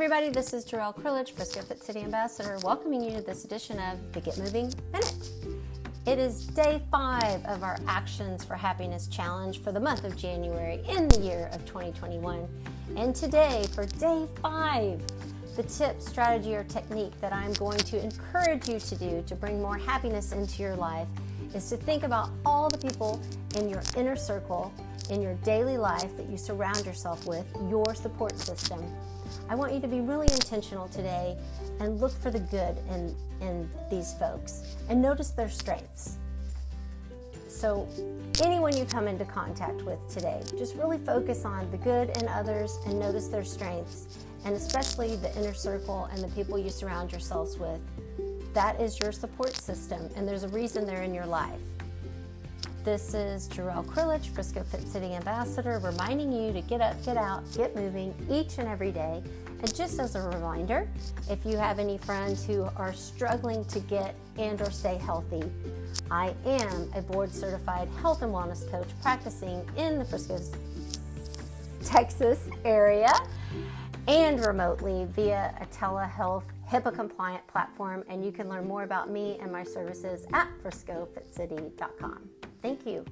everybody, this is Gerryl Krilic, Frisco Fit City Ambassador, welcoming you to this edition of the Get Moving Minute. It is day 5 of our Actions for Happiness Challenge for the month of January in the year of 2021. And today, for day 5, the tip, strategy, or technique that I'm going to encourage you to do to bring more happiness into your life is to think about all the people in your inner circle, in your daily life that you surround yourself with, your support system. I want you to be really intentional today and look for the good in these folks and notice their strengths. So anyone you come into contact with today, just really focus on the good in others and notice their strengths, and especially the inner circle and the people you surround yourselves with. That is your support system, and there's a reason they're in your life. This is Gerryl Krilic, Frisco Fit City Ambassador, reminding you to get up, get out, get moving each and every day. And just as a reminder, if you have any friends who are struggling to get and or stay healthy, I am a board-certified health and wellness coach practicing in the Frisco, Texas area and remotely via a telehealth HIPAA-compliant platform. And you can learn more about me and my services at friscofitcity.com. Thank you.